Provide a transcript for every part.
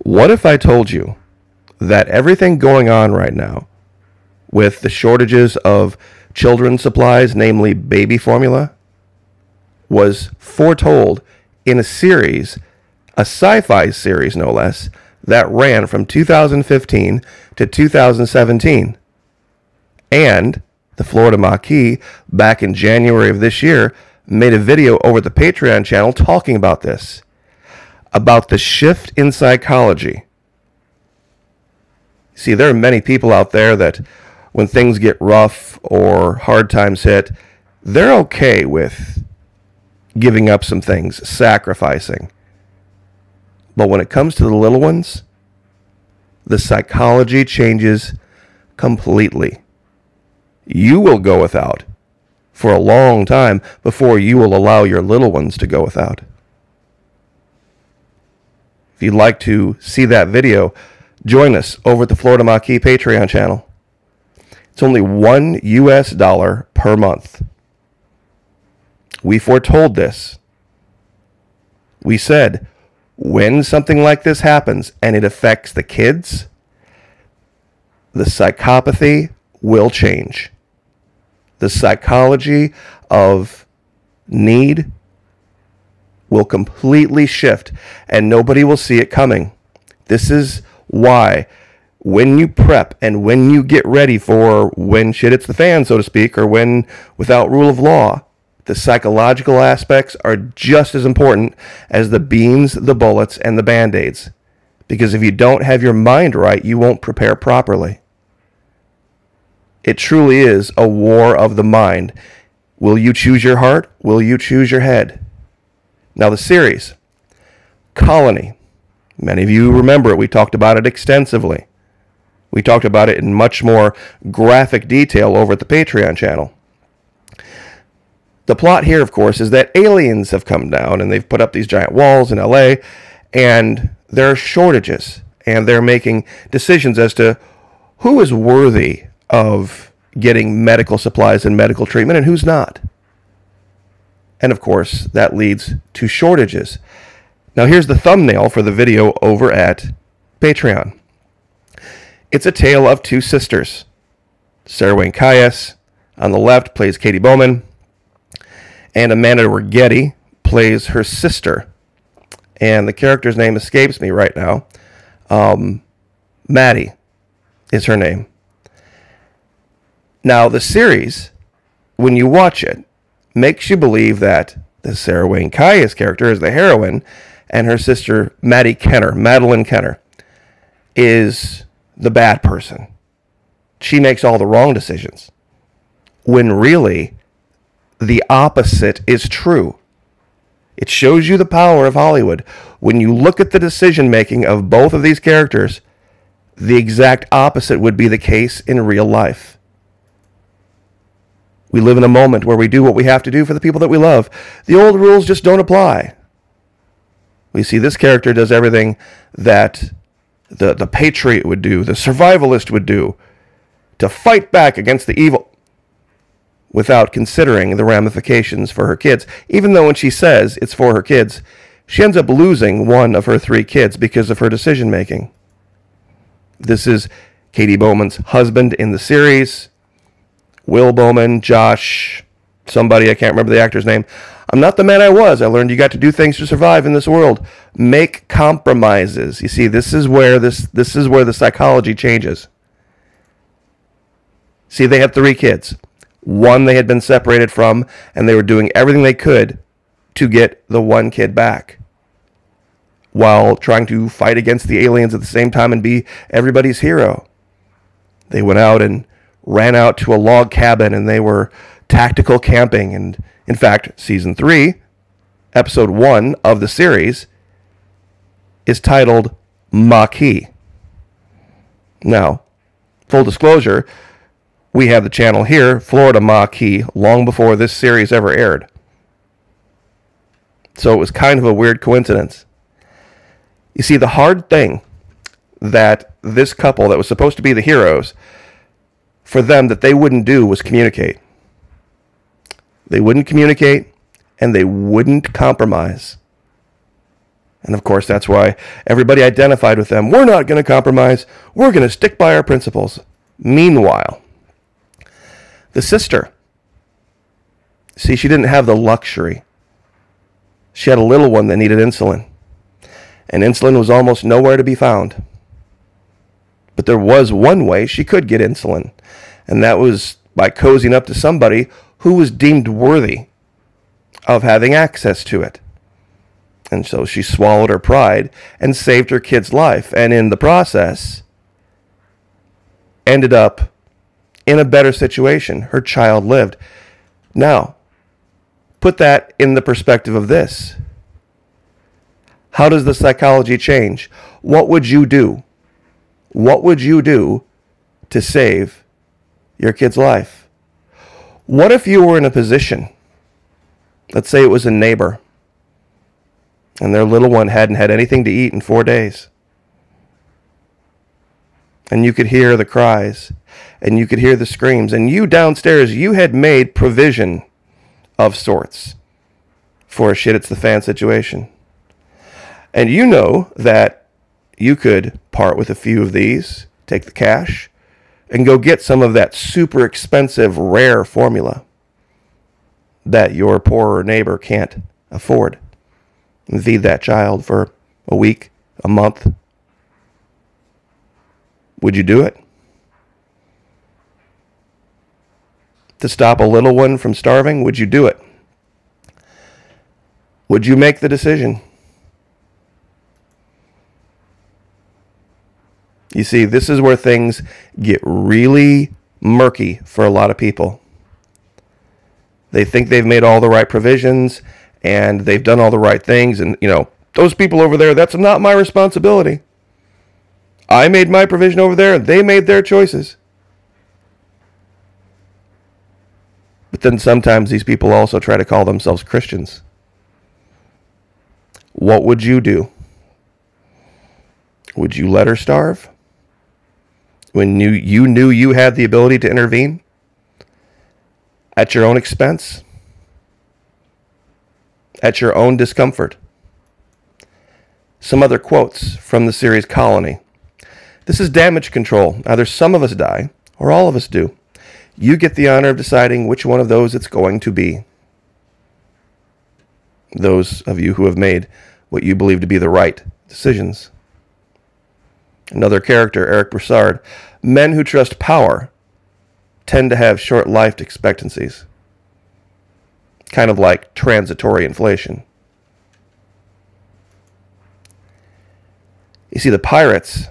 What if I told you that everything going on right now with the shortages of children's supplies, namely baby formula, was foretold in a series, a sci-fi series no less, that ran from 2015 to 2017. And the Florida Maquis, back in January of this year, made a video over the Patreon channel talking about this, about the shift in psychology. See, there are many people out there that when things get rough or hard times hit, they're okay with giving up some things, sacrificing. But when it comes to the little ones, the psychology changes completely. You will go without for a long time before you will allow your little ones to go without. If you'd like to see that video, join us over at the Florida Maquis Patreon channel. It's only $1 per month. We foretold this. We said, when something like this happens and it affects the kids, the psychopathy will change. The psychology of need will completely shift, and nobody will see it coming. This is why when you prep and when you get ready for when shit hits the fan, so to speak, or when without rule of law, the psychological aspects are just as important as the beans, the bullets, and the Band-Aids. Because if you don't have your mind right, you won't prepare properly. It truly is a war of the mind. Will you choose your heart? Will you choose your head? Now the series, Colony. Many of you remember it. We talked about it extensively. We talked about it in much more graphic detail over at the Patreon channel. The plot here, of course, is that aliens have come down and they've put up these giant walls in LA, and there are shortages, and they're making decisions as to who is worthy of getting medical supplies and medical treatment and who's not. And of course, that leads to shortages. Now here's the thumbnail for the video over at Patreon. It's a tale of two sisters. Sarah Wayne Calles on the left plays Katie Bowman, and Amanda Righetti plays her sister. And the character's name escapes me right now. Maddie is her name. Now, the series, when you watch it, makes you believe that the Sarah Wayne Calles character is the heroine, and her sister, Madeline Kenner, is the bad person. She makes all the wrong decisions. When really, the opposite is true. It shows you the power of Hollywood. When you look at the decision-making of both of these characters, the exact opposite would be the case in real life. We live in a moment where we do what we have to do for the people that we love. The old rules just don't apply. We see this character does everything that the patriot would do, the survivalist would do, to fight back against the evil without considering the ramifications for her kids. Even though when she says it's for her kids, she ends up losing one of her 3 kids because of her decision-making. This is Katie Bowman's husband in the series. Will Bowman, Josh, somebody, I can't remember the actor's name. I'm not the man I was. I learned you got to do things to survive in this world. Make compromises. You see, this is where the psychology changes. See, they had 3 kids. One they had been separated from, and they were doing everything they could to get the one kid back, while trying to fight against the aliens at the same time and be everybody's hero. They went out and ran out to a log cabin, and they were tactical camping. And in fact, season 3, episode 1 of the series is titled Maquis. Now, full disclosure, we have the channel here, Florida Maquis, long before this series ever aired. So it was kind of a weird coincidence. You see, the hard thing that this couple that was supposed to be the heroes, for them that they wouldn't do was communicate. They wouldn't communicate, and they wouldn't compromise. And of course, that's why everybody identified with them. We're not going to compromise. We're going to stick by our principles. Meanwhile, the sister, see, she didn't have the luxury. She had a little one that needed insulin. And insulin was almost nowhere to be found. But there was one way she could get insulin. And that was by cozying up to somebody who was deemed worthy of having access to it. And so she swallowed her pride and saved her kid's life. And in the process, ended up in a better situation. Her child lived. Now, put that in the perspective of this. How does the psychology change? What would you do? What would you do to save your kid's life? What if you were in a position, let's say it was a neighbor, and their little one hadn't had anything to eat in 4 days. And you could hear the cries, and you could hear the screams, and you downstairs, you had made provision of sorts for a shit-it's-the-fan situation. And you know that you could part with a few of these, take the cash, and go get some of that super expensive, rare formula that your poorer neighbor can't afford. And feed that child for a week, a month. Would you do it? To stop a little one from starving, would you do it? Would you make the decision? You see, this is where things get really murky for a lot of people. They think they've made all the right provisions and they've done all the right things. And, those people over there, that's not my responsibility. I made my provision over there and they made their choices. But then sometimes these people also try to call themselves Christians. What would you do? Would you let her starve? When you knew you had the ability to intervene? At your own expense? At your own discomfort? Some other quotes from the series Colony. This is damage control. Either some of us die, or all of us do. You get the honor of deciding which one of those it's going to be. Those of you who have made what you believe to be the right decisions. Another character, Eric Broussard. Men who trust power tend to have short life expectancies. Kind of like transitory inflation. You see, the pirates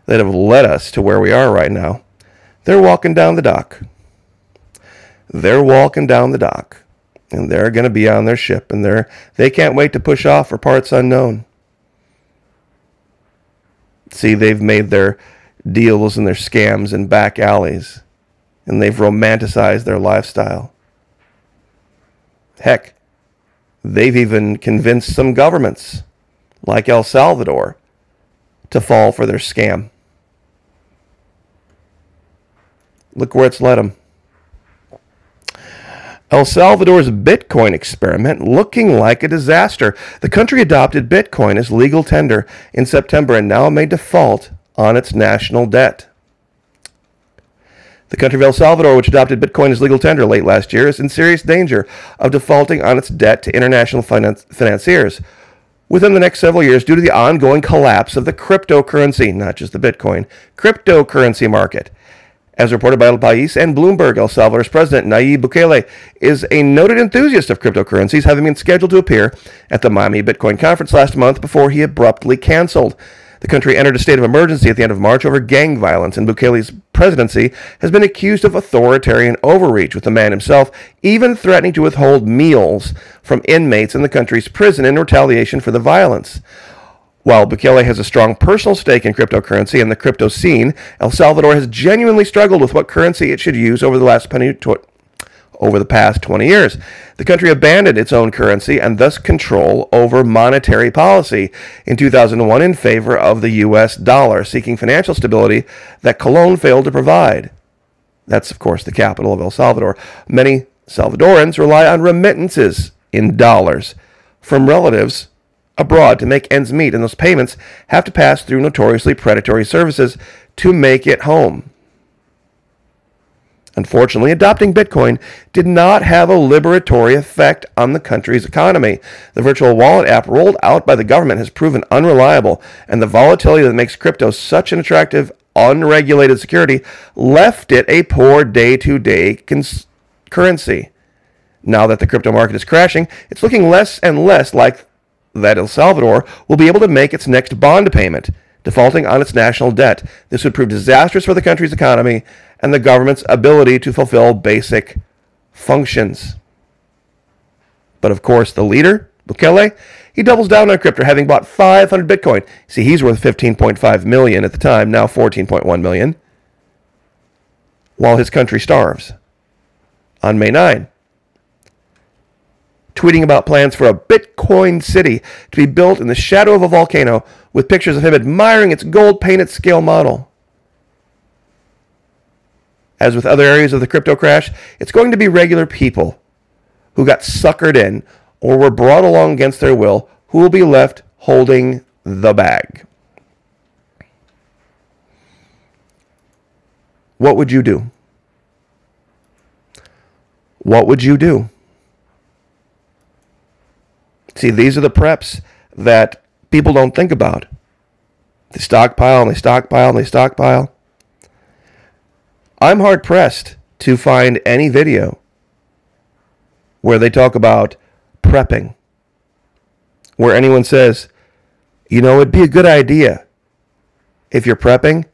that have led us to where we are right now, they're walking down the dock. They're walking down the dock. And they're going to be on their ship. And they can't wait to push off for parts unknown. See, they've made their deals and their scams in back alleys. And they've romanticized their lifestyle. Heck, they've even convinced some governments, like El Salvador, to fall for their scam. Look where it's led them. El Salvador's Bitcoin experiment looking like a disaster. The country adopted Bitcoin as legal tender in September and now may default on its national debt. The country of El Salvador, which adopted Bitcoin as legal tender late last year, is in serious danger of defaulting on its debt to international financiers within the next several years due to the ongoing collapse of the cryptocurrency, not just the Bitcoin, cryptocurrency market. As reported by El País and Bloomberg, El Salvador's president, Nayib Bukele, is a noted enthusiast of cryptocurrencies, having been scheduled to appear at the Miami Bitcoin conference last month before he abruptly canceled. The country entered a state of emergency at the end of March over gang violence, and Bukele's presidency has been accused of authoritarian overreach, with the man himself even threatening to withhold meals from inmates in the country's prison in retaliation for the violence. While Bukele has a strong personal stake in cryptocurrency and the crypto scene, El Salvador has genuinely struggled with what currency it should use over the past 20 years. The country abandoned its own currency and thus control over monetary policy in 2001 in favor of the U.S. dollar, seeking financial stability that Colón failed to provide. That's, of course, the capital of El Salvador. Many Salvadorans rely on remittances in dollars from relatives abroad to make ends meet, and those payments have to pass through notoriously predatory services to make it home. Unfortunately, adopting Bitcoin did not have a liberatory effect on the country's economy. The virtual wallet app rolled out by the government has proven unreliable, and the volatility that makes crypto such an attractive, unregulated security left it a poor day-to-day currency. Now that the crypto market is crashing, it's looking less and less like that El Salvador will be able to make its next bond payment, defaulting on its national debt. This would prove disastrous for the country's economy and the government's ability to fulfill basic functions. But of course, the leader, Bukele, he doubles down on crypto, having bought 500 Bitcoin. See, he's worth 15.5 million at the time, now 14.1 million, while his country starves. On May 9, tweeting about plans for a Bitcoin city to be built in the shadow of a volcano with pictures of him admiring its gold-painted scale model. As with other areas of the crypto crash, it's going to be regular people who got suckered in or were brought along against their will who will be left holding the bag. What would you do? What would you do? See, these are the preps that people don't think about. They stockpile and they stockpile and they stockpile. I'm hard-pressed to find any video where they talk about prepping, where anyone says, you know, it'd be a good idea if you're prepping,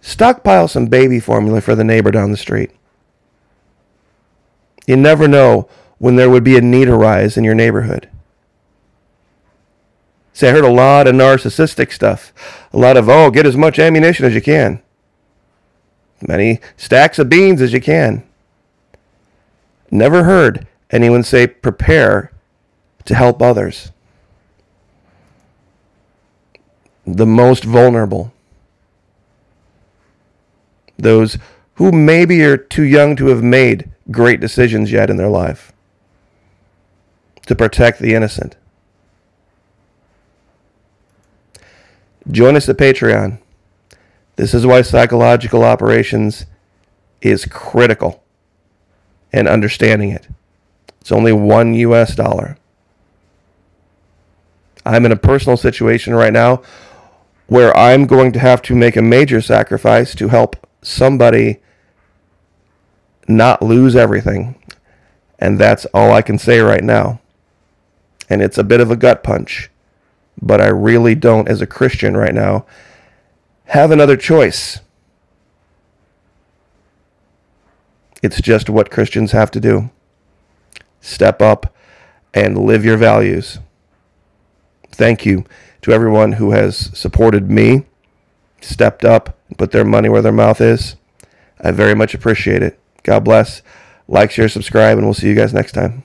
stockpile some baby formula for the neighbor down the street. You never know when there would be a need arise in your neighborhood. See, I heard a lot of narcissistic stuff, a lot of, oh, get as much ammunition as you can. Many stacks of beans as you can. Never heard anyone say prepare to help others. The most vulnerable. Those who maybe are too young to have made great decisions yet in their life. To protect the innocent. Join us at Patreon. This is why psychological operations is critical and understanding it. It's only $1 US. I'm in a personal situation right now where I'm going to have to make a major sacrifice to help somebody not lose everything. And that's all I can say right now. And it's a bit of a gut punch. But I really don't, as a Christian right now, have another choice. It's just what Christians have to do. Step up and live your values. Thank you to everyone who has supported me, stepped up, and put their money where their mouth is. I very much appreciate it. God bless. Like, share, subscribe, and we'll see you guys next time.